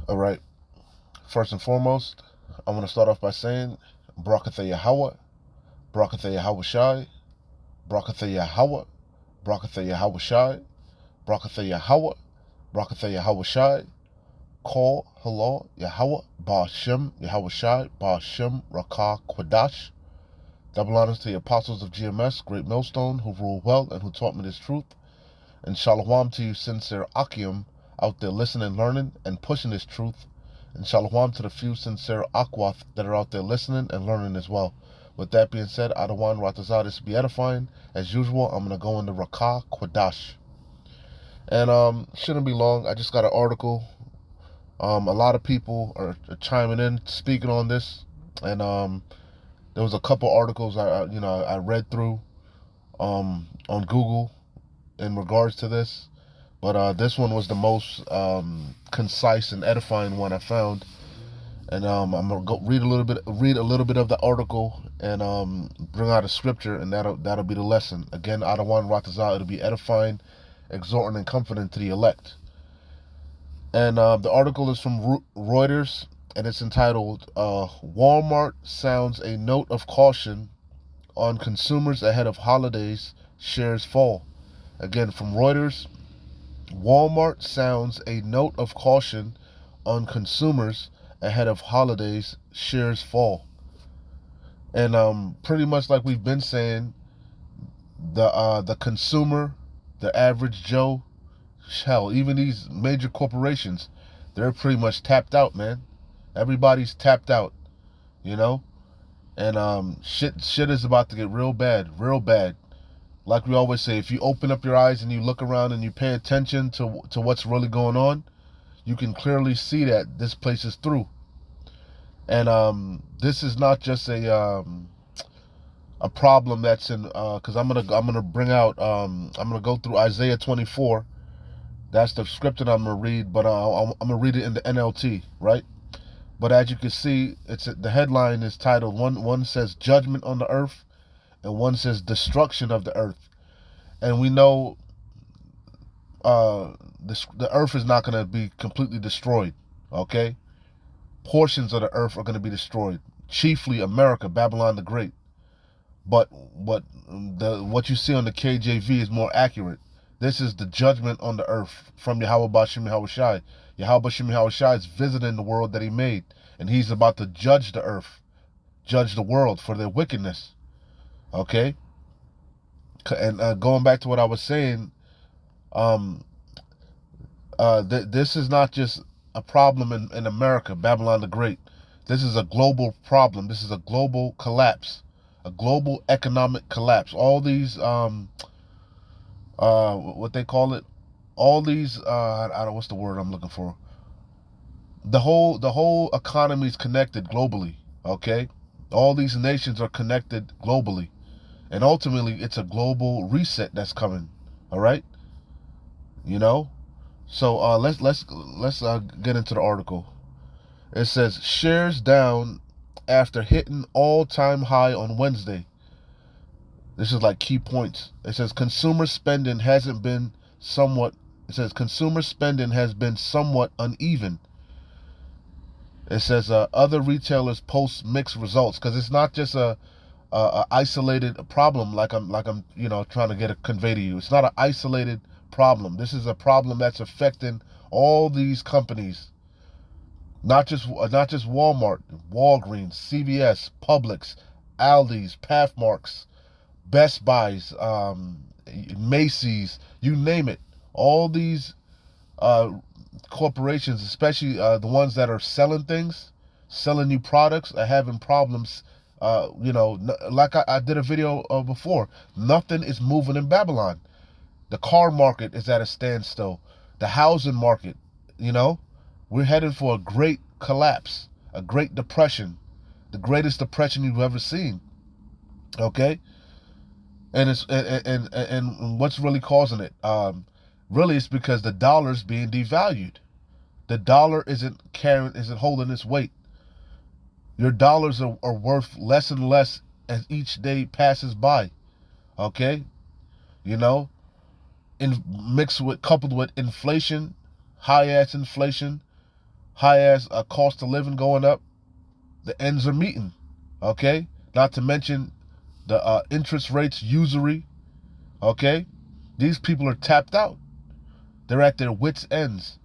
All right. First and foremost, I want to start off by saying, Barakatha Yahweh, Barakatha Yahweh Shai, Barakatha Yahweh, Barakatha Yahweh Shai, Barakatha Yahweh, Barakatha Yahweh Shai, Call, Hello, Yahweh, Ba'ashem, Yahweh Shai, Ba'ashem, Rakah, Quadash. Double honors to the apostles of GMS, Great Millstone, who rule well and who taught me this truth. And shalom to you sincere Akim out there listening, learning, and pushing this truth. And shalom to the few sincere Akwath that are out there listening and learning as well. With that being said, Adawan Ratazah, this be edifying. As usual, I'm going to go into Rakah Quadash. And shouldn't be long. I just got an article. A lot of people are chiming in, speaking on this. And there was a couple articles I read through on Google in regards to this. But this one was the most concise and edifying one I found. And I'm gonna go read a little bit of the article and bring out a scripture, and that'll be the lesson. Again, Adawan Ratazah, it'll be edifying, exhorting, and comforting to the elect. And the article is from Reuters, and it's entitled "Walmart sounds a note of caution on consumers ahead of holidays. Shares fall." Again, from Reuters. Walmart sounds a note of caution on consumers ahead of holidays. Shares fall. And pretty much like we've been saying, the consumer, the average Joe, hell, even these major corporations, they're pretty much tapped out, man. Everybody's tapped out, you know. And shit is about to get real bad, real bad. Like we always say, if you open up your eyes and you look around and you pay attention to what's really going on, you can clearly see that this place is through. And this is not just a problem that's in because I'm gonna bring out I'm gonna go through Isaiah 24. That's the script that I'm gonna read, but I'm gonna read it in the NLT, right? But as you can see, the headline is titled one says judgment on the earth, and one says destruction of the earth. And we know the earth is not going to be completely destroyed, okay? Portions of the earth are going to be destroyed, chiefly America, Babylon the Great. But what you see on the KJV is more accurate. This is the judgment on the earth from Yahweh Bashim Yahweh Shai. Yahweh Bashim Yahweh Shai is visiting the world that he made, and he's about to judge the earth, judge the world for their wickedness, okay? And going back to what I was saying, this is not just a problem in America, Babylon the Great. This is a global problem. This is a global collapse, a global economic collapse. All these, what they call it, all these, I don't know what's the word I'm looking for. The whole economy is connected globally. Okay, all these nations are connected globally, and ultimately, it's a global reset that's coming. All right, you know. So let's get into the article. It says shares down after hitting all-time high on Wednesday. This is like key points. It says consumer spending hasn't been somewhat. It says consumer spending has been somewhat uneven. It says other retailers post mixed results, because it's not just a isolated problem like I'm trying to convey to you. It's not an isolated problem. This is a problem that's affecting all these companies, not just Walmart, Walgreens, CVS, Publix, Aldi's, Pathmarks, Best Buys, Macy's, you name it. All these corporations, especially the ones that are selling things, selling new products, are having problems. Like I did a video before, nothing is moving in Babylon. The car market is at a standstill. The housing market, we're heading for a great collapse, a great depression, the greatest depression you've ever seen. Okay, and and what's really causing it? Really, it's because the dollar's being devalued. The dollar isn't holding its weight. Your dollars are worth less and less as each day passes by. Okay, coupled with inflation, high ass inflation, high ass cost of living going up, the ends are meeting. Okay, not to mention the interest rates, usury. Okay, these people are tapped out. They're at their wits' ends.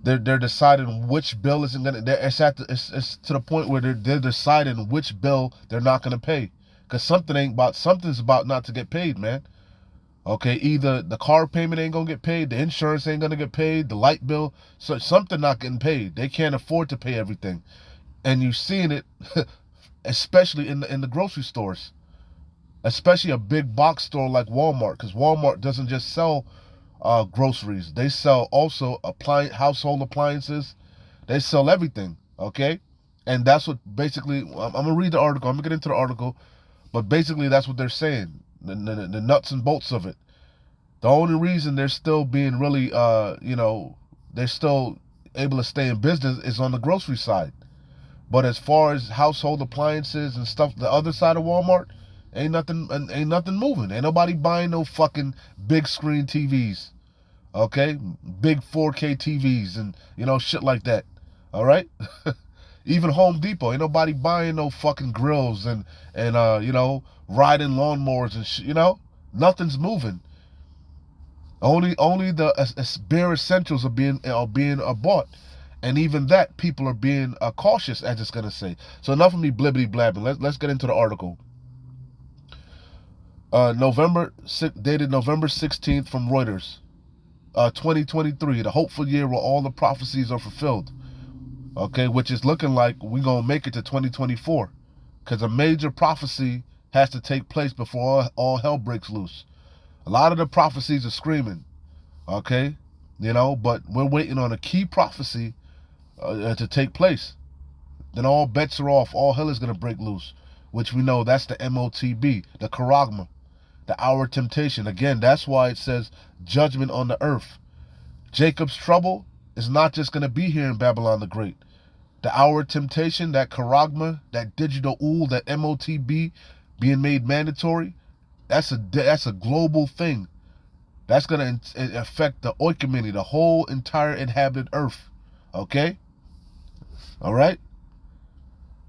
They're deciding which bill isn't gonna. It's to the point where they're deciding which bill they're not gonna pay, because something's about not to get paid, man. Okay, either the car payment ain't gonna get paid, the insurance ain't gonna get paid, the light bill, so something not getting paid. They can't afford to pay everything, and you're seeing it, especially in the grocery stores, especially a big box store like Walmart, because Walmart doesn't just sell groceries. They sell also household appliances. They sell everything, okay? And that's what basically, I'm going to read the article. I'm going to get into the article. But basically, that's what they're saying. The nuts and bolts of it. The only reason they're still being really, they're still able to stay in business is on the grocery side. But as far as household appliances and stuff, the other side of Walmart, ain't nothing moving. Ain't nobody buying no fucking big screen TVs. Okay? Big 4K TVs and, shit like that. All right? Even Home Depot, ain't nobody buying no fucking grills and riding lawnmowers and shit, Nothing's moving. Only the bare essentials are being bought. And even that, people are being cautious, as it's going to say. So enough of me blibbity blabbing. Let's get into the article. Dated November 16th from Reuters. 2023, the hopeful year where all the prophecies are fulfilled. Okay, which is looking like we're going to make it to 2024. Because a major prophecy has to take place before all hell breaks loose. A lot of the prophecies are screaming. Okay, but we're waiting on a key prophecy to take place. Then all bets are off. All hell is going to break loose. Which we know that's the MOTB, the charagma, the hour of temptation. Again, that's why it says judgment on the earth. Jacob's trouble is not just going to be here in Babylon the Great. The hour of temptation, that charagma, that digital that MOTB being made mandatory, that's a global thing. That's going to affect the oikoumene, the whole entire inhabited earth. Okay? All right?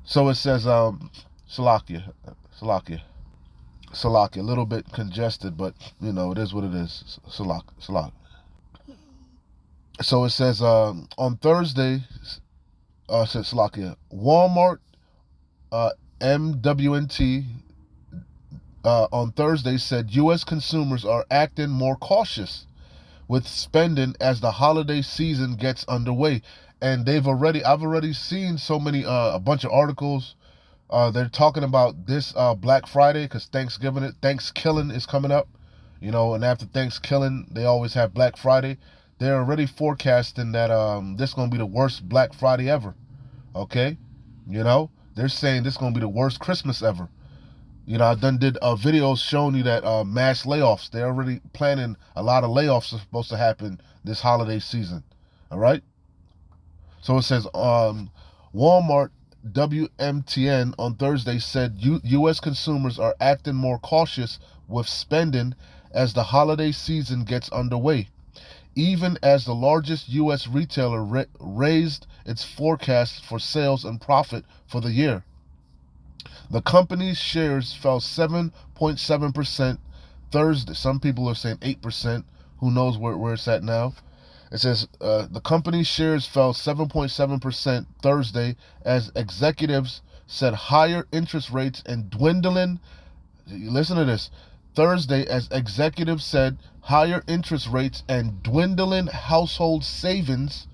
So it says, Salakia, a little bit congested, but, it is what it is. Salak. So it says, on Thursday, says Salakia, Walmart, MWNT, on Thursday said U.S. consumers are acting more cautious with spending as the holiday season gets underway. And I've already seen so many, a bunch of articles. They're talking about this Black Friday, because Thanksgiving is coming up. And after Thanksgiving, they always have Black Friday. They're already forecasting that this is going to be the worst Black Friday ever. Okay? They're saying this is going to be the worst Christmas ever. I done did videos showing you that mass layoffs. They're already planning a lot of layoffs are supposed to happen this holiday season. All right? So it says Walmart WMTN on Thursday said U.S. consumers are acting more cautious with spending as the holiday season gets underway, even as the largest U.S. retailer raised its forecast for sales and profit for the year. The company's shares fell 7.7% Thursday. Some people are saying 8%. Who knows where it's at now? It says the company's shares fell 7.7% Thursday as executives said higher interest rates and dwindling. Listen to this. Thursday, as executives said higher interest rates and dwindling household savings,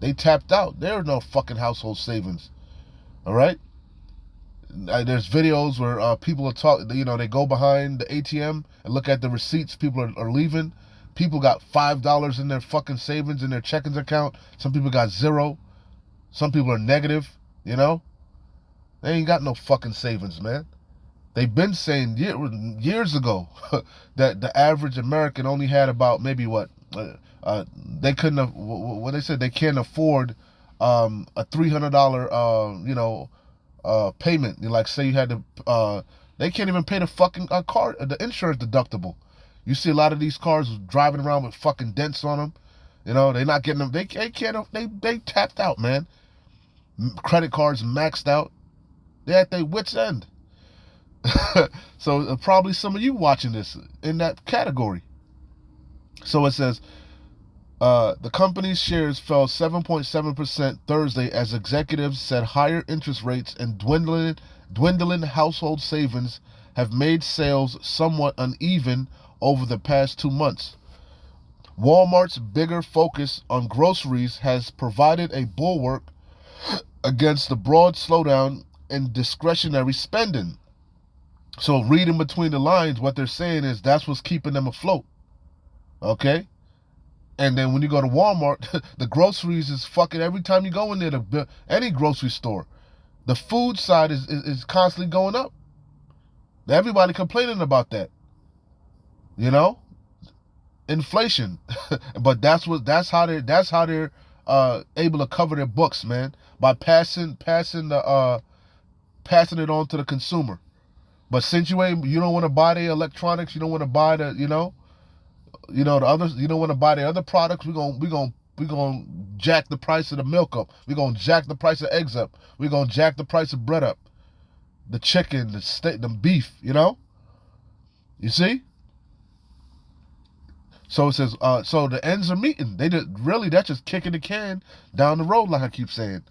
they tapped out. There are no fucking household savings. All right? There's videos where people are talking, they go behind the ATM and look at the receipts people are leaving. People got $5 in their fucking savings in their checkings account. Some people got $0. Some people are negative, They ain't got no fucking savings, man. They've been saying years ago that the average American only had about maybe they couldn't have, what they said, they can't afford a $300, payment. Like, say you had to, they can't even pay the fucking car, the insurance deductible. You see a lot of these cars driving around with fucking dents on them. You know, they're not getting them. They can't. They tapped out, man. Credit cards maxed out. They're at their wits' end. So probably some of you watching this in that category. So it says the company's shares fell 7.7% Thursday as executives said higher interest rates and dwindling household savings have made sales somewhat uneven over the past 2 months. Walmart's bigger focus on groceries has provided a bulwark against the broad slowdown in discretionary spending. So reading between the lines, what they're saying is that's what's keeping them afloat. Okay? And then when you go to Walmart, the groceries is fucking, every time you go in there, any grocery store, the food side is constantly going up. Everybody complaining about that. You know? Inflation. But that's how they're able to cover their books, man. By passing it on to the consumer. But since you don't want to buy the electronics, you don't want to buy the, the others, you don't want to buy the other products, we're gonna jack the price of the milk up. We're gonna jack the price of eggs up. We're gonna jack the price of bread up. The chicken, the steak, the beef, You see? So it says, so the ends are meeting. That's just kicking the can down the road, like I keep saying.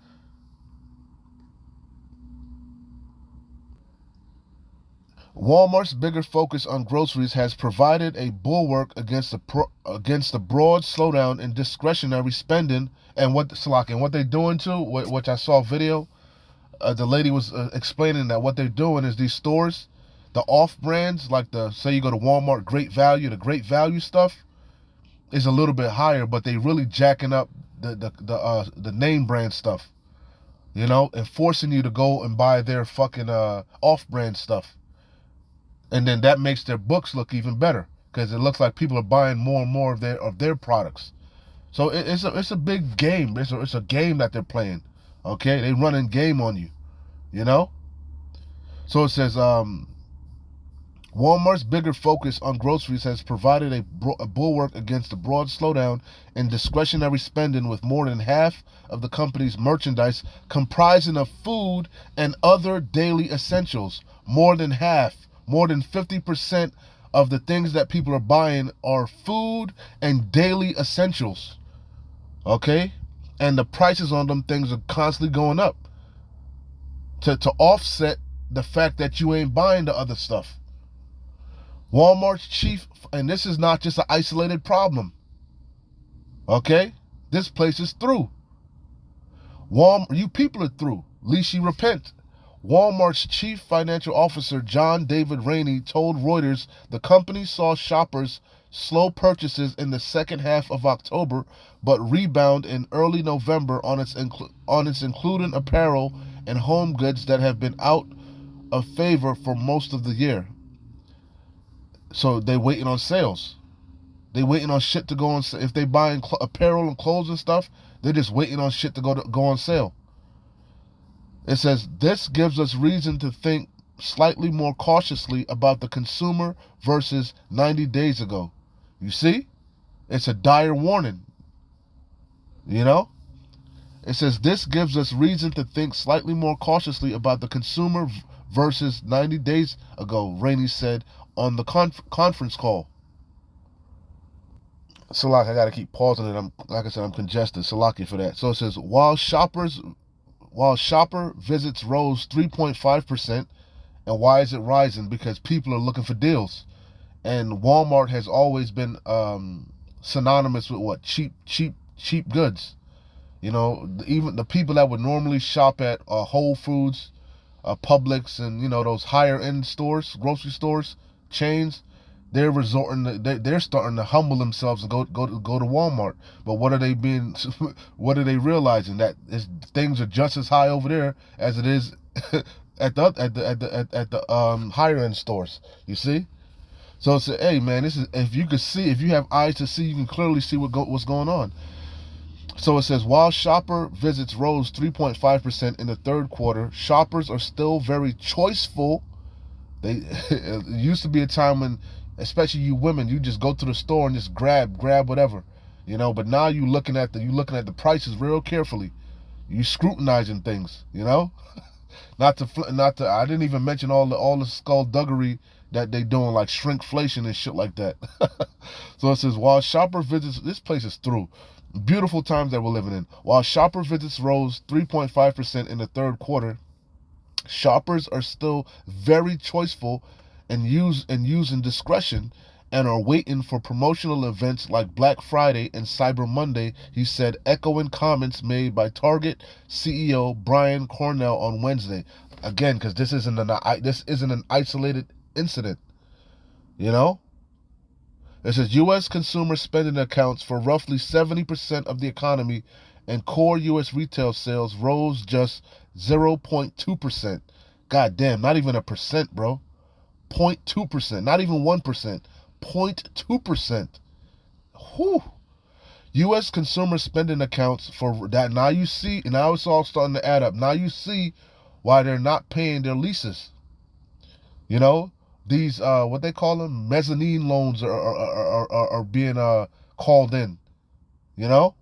Walmart's bigger focus on groceries has provided a bulwark against the broad slowdown in discretionary spending. And what they're doing too, which I saw a video, the lady was explaining that what they're doing is these stores, the off brands, like say you go to Walmart, the great value stuff is a little bit higher, but they really jacking up the name brand stuff, and forcing you to go and buy their fucking off brand stuff. And then that makes their books look even better because it looks like people are buying more and more of their products. So it's a big game. It's a game that they're playing. Okay, they running game on you. So it says Walmart's bigger focus on groceries has provided a bulwark against the broad slowdown in discretionary spending, with more than half of the company's merchandise comprising of food and other daily essentials. More than half. More than 50% of the things that people are buying are food and daily essentials. Okay? And the prices on them things are constantly going up to offset the fact that you ain't buying the other stuff. Walmart's chief, and this is not just an isolated problem. Okay? This place is through. You people are through. Least you repent. Walmart's chief financial officer, John David Rainey, told Reuters the company saw shoppers slow purchases in the second half of October, but rebound in early November on its including apparel and home goods that have been out of favor for most of the year. So they waiting on sales. They waiting on shit to go on. If they buying apparel and clothes and stuff, they're just waiting on shit to go on sale. It says, this gives us reason to think slightly more cautiously about the consumer versus 90 days ago. You see? It's a dire warning. It says, this gives us reason to think slightly more cautiously about the consumer versus 90 days ago, Rainey said on the conference call. So, I got to keep pausing it. Like I said, I'm congested. Salaki for that. So it says, while shopper visits rose 3.5%, and why is it rising? Because people are looking for deals, and Walmart has always been synonymous with what? Cheap goods. Even the people that would normally shop at Whole Foods, Publix, and those higher end stores, grocery stores, chains, they're starting to humble themselves and go to Walmart. But what are they realizing? That things are just as high over there as it is at the higher end stores. You see? So it's hey man, this is, if you have eyes to see, you can clearly see what's going on. So it says, while shopper visits rose 3.5% in the third quarter, shoppers are still very choiceful. It used to be a time when, especially you women, you just go to the store and just grab whatever. you know. But now you looking at the prices real carefully. You scrutinizing things, you know. Not to. I didn't even mention all the skullduggery that they doing, like shrinkflation and shit like that. So it says, while shopper visits, this place is through. Beautiful times that we're living in. While shopper visits rose 3.5% in the third quarter, shoppers are still very choiceful and using discretion and are waiting for promotional events like Black Friday and Cyber Monday, he said, echoing comments made by Target CEO Brian Cornell on Wednesday. Again, because this isn't an isolated incident, you know? It says U.S. consumer spending accounts for roughly 70% of the economy, and core U.S. retail sales rose just 0.2%. God damn, not even a percent, bro. 0.2%, not even 1%. 0.2%. Whew. U.S. consumer spending accounts for that. Now you see, now it's all starting to add up. Now you see why they're not paying their leases. You know, these what they call them, mezzanine loans are being called in. You know,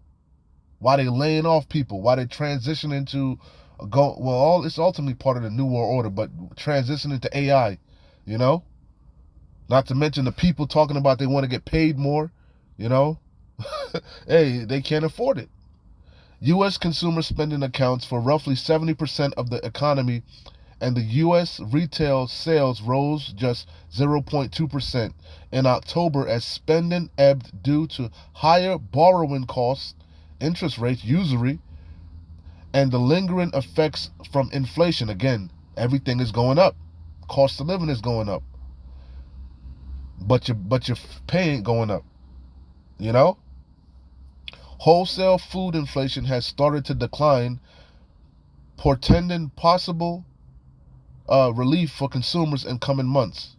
why they laying off people, why they transitioning to it's ultimately part of the new world order, but transitioning to AI. You know, not to mention the people talking about they want to get paid more. You know, hey, they can't afford it. U.S. consumer spending accounts for roughly 70% of the economy, and the U.S. retail sales rose just 0.2% in October as spending ebbed due to higher borrowing costs, interest rates, usury, and the lingering effects from inflation. Again, everything is going up. Cost of living is going up. But your pay ain't going up. You know? Wholesale food inflation has started to decline, portending possible relief for consumers in coming months.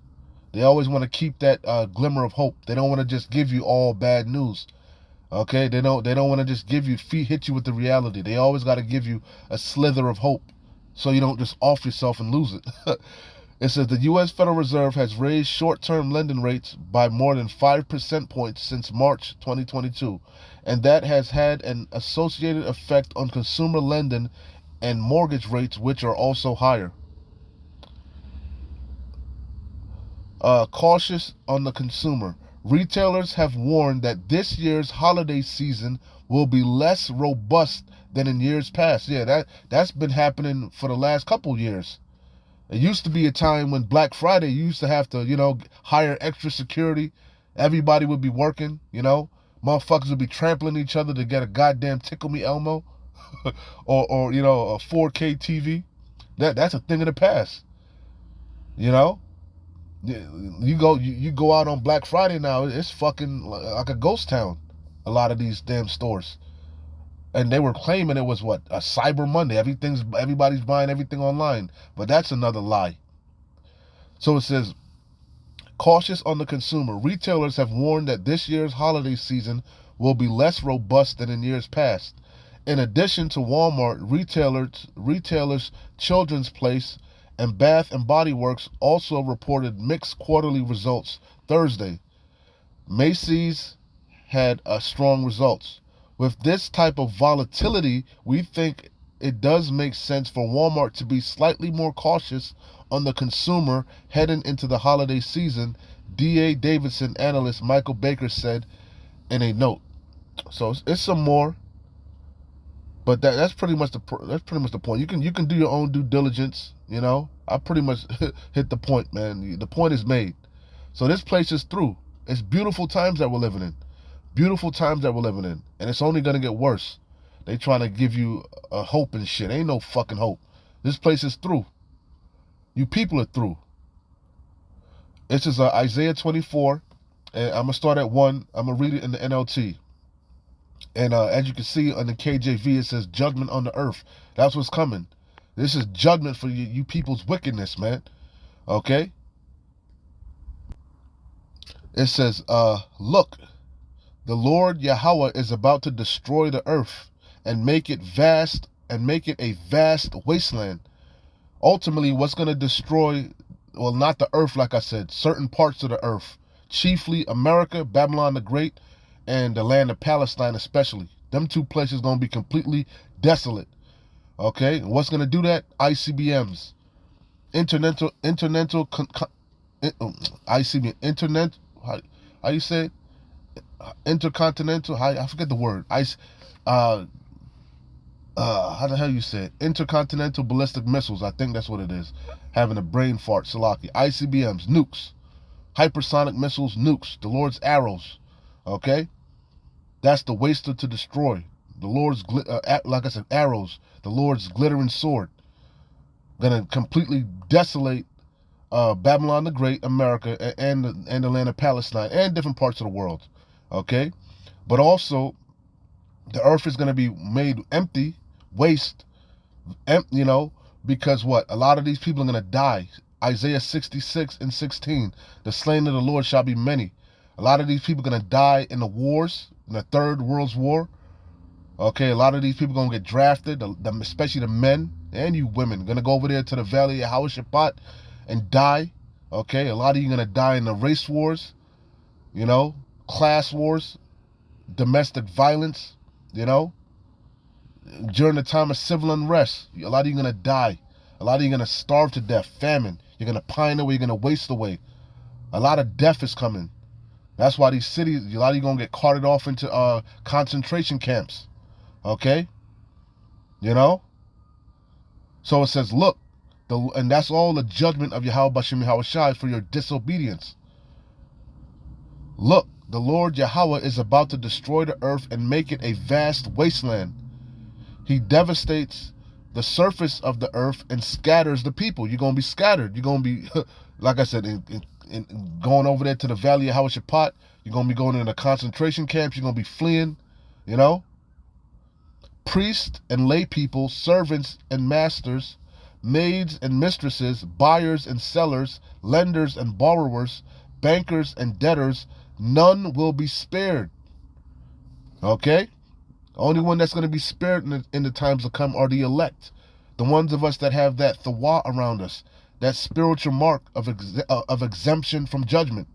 They always want to keep that glimmer of hope. They don't want to just give you all bad news. Okay, they don't want to just hit you with the reality. They always got to give you a slither of hope, so you don't just off yourself and lose it. It says the U.S. Federal Reserve has raised short-term lending rates by more than 5 percentage points since March 2022, and that has had an associated effect on consumer lending and mortgage rates, which are also higher. Cautious on the consumer. Retailers have warned that this year's holiday season will be less robust than in years past. Yeah, that's been happening for the last couple years. It used to be a time when Black Friday, you used to have to, hire extra security. Everybody would be working, Motherfuckers would be trampling each other to get a goddamn Tickle Me Elmo or a 4K TV. That's a thing of the past, you know? You go out on Black Friday now, it's fucking like a ghost town. A lot of these damn stores, and they were claiming it was a Cyber Monday. Everybody's buying everything online, but that's another lie. So it says, cautious on the consumer. Retailers have warned that this year's holiday season will be less robust than in years past. In addition to Walmart, retailers Children's Place and Bath and Body Works also reported mixed quarterly results Thursday. Macy's had strong results. With this type of volatility, we think it does make sense for Walmart to be slightly more cautious on the consumer heading into the holiday season, D.A. Davidson analyst Michael Baker said in a note. So it's some more, but that's pretty much the point. You can do your own due diligence. I pretty much hit the point, man. The point is made. So this place is through. It's beautiful times that we're living in. Beautiful times that we're living in, and it's only gonna get worse. They trying to give you a hope and shit. Ain't no fucking hope. This place is through. You people are through. This is Isaiah 24, and I'm gonna start at 1. I'm gonna read it in the NLT. And as you can see on the KJV, it says judgment on the earth. That's what's coming. This is judgment for you people's wickedness, man. Okay? It says, look, the Lord Yahweh is about to destroy the earth and make it a vast wasteland. Ultimately, what's going to destroy, well, not the earth, like I said, certain parts of the earth, chiefly America, Babylon the Great, and the land of Palestine especially. Them two places going to be completely desolate. Okay? And what's going to do that? ICBMs. ICBM, internet, how you say it? Intercontinental, I forget the word. How the hell you say it? Intercontinental ballistic missiles, I think that's what it is. Having a brain fart, Salaki. ICBMs, nukes. Hypersonic missiles, nukes. The Lord's arrows. Okay? That's the waster to destroy. The Lord's, like I said, arrows. The Lord's glittering sword. Gonna completely desolate Babylon the Great, America, and the land of Palestine, and different parts of the world. Okay? But also, the earth is going to be made empty, waste, because what? A lot of these people are going to die. Isaiah 66:16, the slain of the Lord shall be many. A lot of these people are going to die in the wars, in the Third World War. Okay, a lot of these people are going to get drafted, especially the men and you women, going to go over there to the valley of Hawashapat and die. Okay, a lot of you are going to die in the race wars, class wars, domestic violence, during the time of civil unrest. A lot of you are going to die. A lot of you are going to starve to death, famine. You're going to pine away, you're going to waste away. A lot of death is coming. That's why these cities, a lot of you are going to get carted off into concentration camps. Okay? So it says, look, and that's all the judgment of Yahweh Bashim Yahweh Shai for your disobedience. Look, the Lord Yahweh is about to destroy the earth and make it a vast wasteland. He devastates the surface of the earth and scatters the people. You're going to be scattered. You're going to be, like I said, going over there to the valley of Hawashapat. You're going to be going into concentration camps. You're going to be fleeing, Priests and lay people, servants and masters, maids and mistresses, buyers and sellers, lenders and borrowers, bankers and debtors, none will be spared. Okay? The only one that's going to be spared in the times to come are the elect. The ones of us that have that thawa around us, that spiritual mark of exemption from judgment.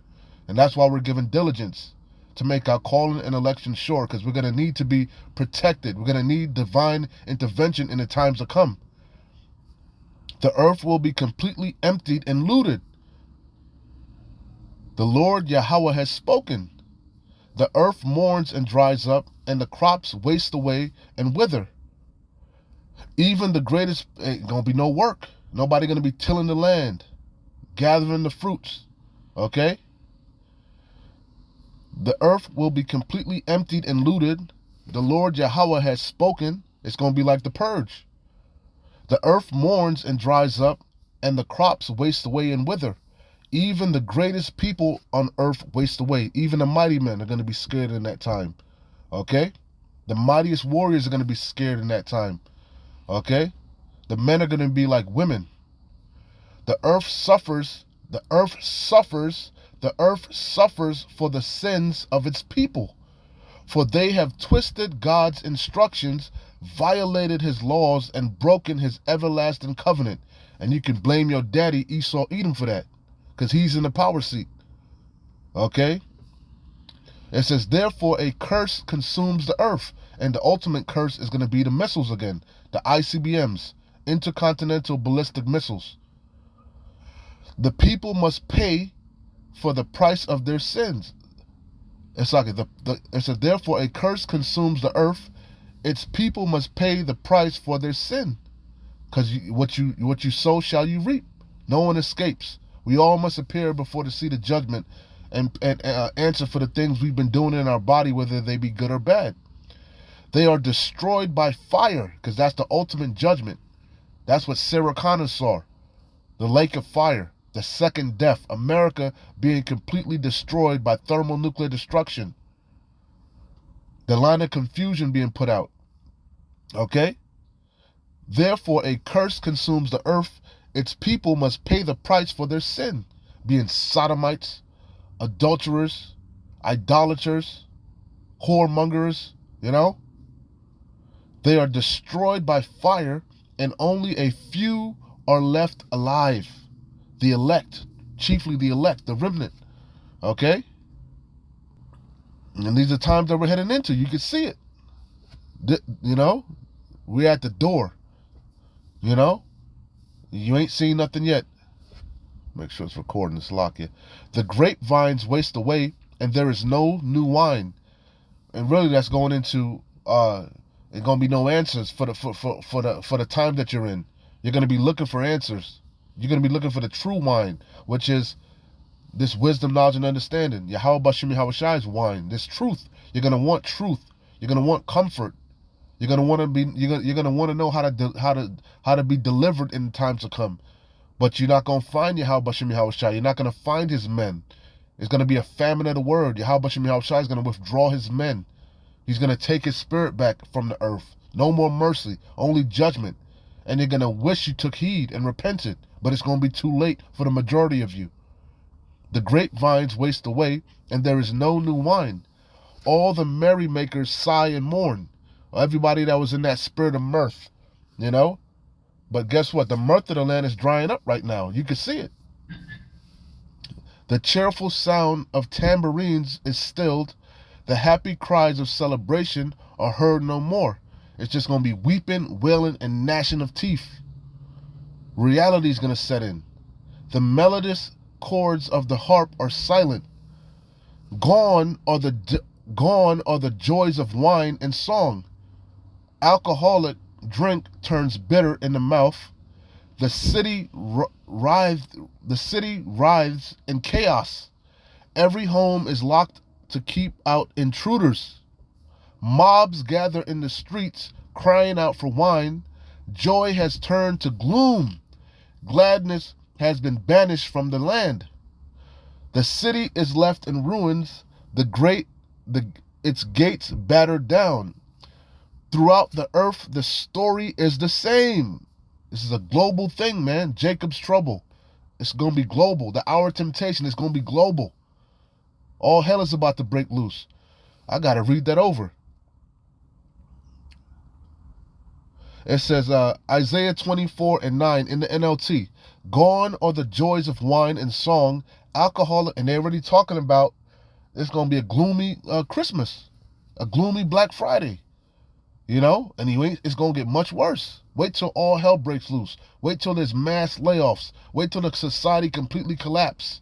And that's why we're given diligence to make our calling and election sure, because we're going to need to be protected. We're going to need divine intervention in the times to come. The earth will be completely emptied and looted. The Lord Yahweh has spoken. The earth mourns and dries up, and the crops waste away and wither. Even the greatest, ain't gonna be no work. Nobody gonna be tilling the land, gathering the fruits. Okay? The earth will be completely emptied and looted. The Lord Yahweh has spoken. It's gonna be like the purge. The earth mourns and dries up, and the crops waste away and wither. Even the greatest people on earth waste away. Even the mighty men are going to be scared in that time. Okay? The mightiest warriors are going to be scared in that time. Okay? The men are going to be like women. The earth suffers. The earth suffers. The earth suffers for the sins of its people. For they have twisted God's instructions, violated his laws, and broken his everlasting covenant. And you can blame your daddy Esau Edom for that, because he's in the power seat. Okay? It says, therefore a curse consumes the earth. And the ultimate curse is going to be the missiles again. The ICBMs, intercontinental ballistic missiles. The people must pay for the price of their sins. It's like it says, therefore a curse consumes the earth. Its people must pay the price for their sin. Because what you sow shall you reap. No one escapes. We all must appear before the seat of judgment and answer for the things we've been doing in our body, whether they be good or bad. They are destroyed by fire, because that's the ultimate judgment. That's what Sarah Connor saw. The lake of fire, the second death, America being completely destroyed by thermonuclear destruction. The line of confusion being put out. Okay? Therefore a curse consumes the earth. Its people must pay the price for their sin, being sodomites, adulterers, idolaters, whoremongers, They are destroyed by fire, and only a few are left alive. The elect, chiefly the elect, the remnant. Okay? And these are times that we're heading into. You can see it. You know, we're at the door. You know, you ain't seen nothing yet. Make sure it's recording. It's locked here. The grapevines waste away, and there is no new wine. And really, that's going into there's gonna be no answers for the time that you're in. You're gonna be looking for answers. You're gonna be looking for the true wine, which is this wisdom, knowledge, and understanding. Yahweh Bashim Yahweh Shai's wine. This truth. You're gonna want truth. You're gonna want comfort. You're gonna want to be. You're gonna want to know how to be delivered in times to come. But you're not gonna find Yahweh Bashim Yahweh Shai. You're not gonna find his men. It's gonna be a famine of the word. Yahweh Bashim Yahweh Shai is gonna withdraw his men. He's gonna take his spirit back from the earth. No more mercy, only judgment. And you're gonna wish you took heed and repented, but it's gonna be too late for the majority of you. The grapevines waste away, and there is no new wine. All the merrymakers sigh and mourn. Everybody that was in that spirit of mirth, you know? But guess what? The mirth of the land is drying up right now. You can see it. The cheerful sound of tambourines is stilled. The happy cries of celebration are heard no more. It's just going to be weeping, wailing, and gnashing of teeth. Reality is going to set in. The melodious chords of the harp are silent. Gone are the joys of wine and song. Alcoholic drink turns bitter in the mouth. The city writhes in chaos. Every home is locked to keep out intruders. Mobs gather in the streets, crying out for wine. Joy has turned to gloom. Gladness has been banished from the land. The city is left in ruins, its gates battered down. Throughout the earth, the story is the same. This is a global thing, man. Jacob's trouble. It's going to be global. The hour of temptation is going to be global. All hell is about to break loose. I got to read that over. It says, Isaiah 24:9 in the NLT. Gone are the joys of wine and song, alcohol, and they're already talking about it's going to be a gloomy Christmas, a gloomy Black Friday. You know, and it's going to get much worse. Wait till all hell breaks loose. Wait till there's mass layoffs. Wait till the society completely collapses.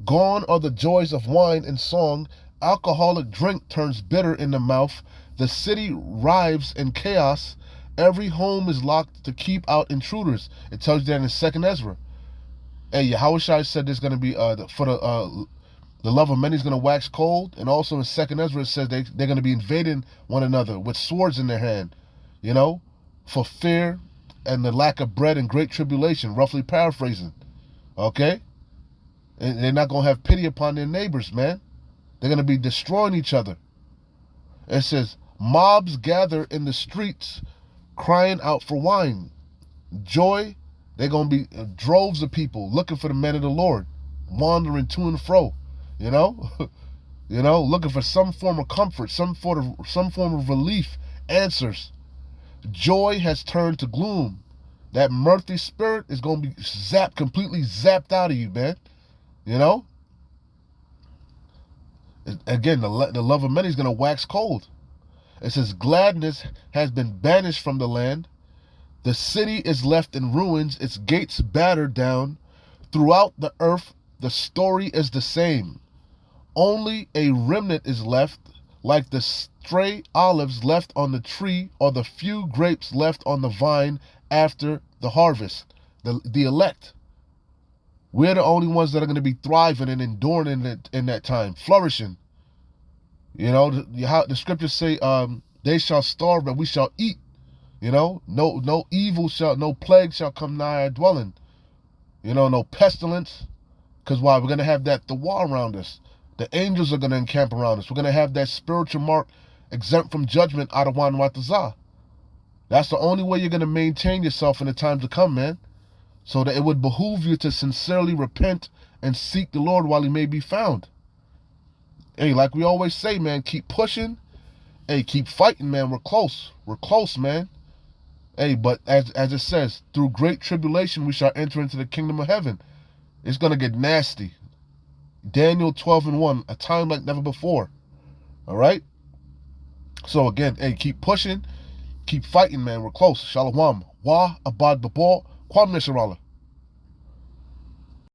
Gone are the joys of wine and song. Alcoholic drink turns bitter in the mouth. The city writhes in chaos. Every home is locked to keep out intruders. It tells you that in 2nd Ezra. Hey, Yahushua said there's going to be the love of many is going to wax cold. And also in 2nd Ezra, it says they're going to be invading one another with swords in their hand, you know, for fear and the lack of bread and great tribulation, roughly paraphrasing. Okay? And they're not going to have pity upon their neighbors, man. They're going to be destroying each other. It says, mobs gather in the streets crying out for wine. Joy, they're going to be droves of people looking for the men of the Lord, wandering to and fro. You know, looking for some form of comfort, some form of relief, answers. Joy has turned to gloom. That mirthy spirit is going to be completely zapped out of you, man. You know. Again, the love of many is going to wax cold. It says gladness has been banished from the land. The city is left in ruins, its gates battered down. Throughout the earth, the story is the same. Only a remnant is left, like the stray olives left on the tree or the few grapes left on the vine after the harvest. The elect. We're the only ones that are going to be thriving and enduring in that time, flourishing. You know, the scriptures say, they shall starve, but we shall eat. You know, no plague shall come nigh our dwelling. You know, no pestilence. Because why? We're going to have the war around us. The angels are going to encamp around us. We're going to have that spiritual mark exempt from judgment out of Wan Watazah. That's the only way you're going to maintain yourself in the times to come, man. So that it would behoove you to sincerely repent and seek the Lord while he may be found. Hey, like we always say, man, keep pushing. Hey, keep fighting, man. We're close. We're close, man. Hey, but as it says, through great tribulation we shall enter into the kingdom of heaven. It's going to get nasty. Daniel 12:1, a time like never before. All right? So again, hey, keep pushing, keep fighting, man. We're close. Shalom. Wa abad babor. Kwam Nisharala.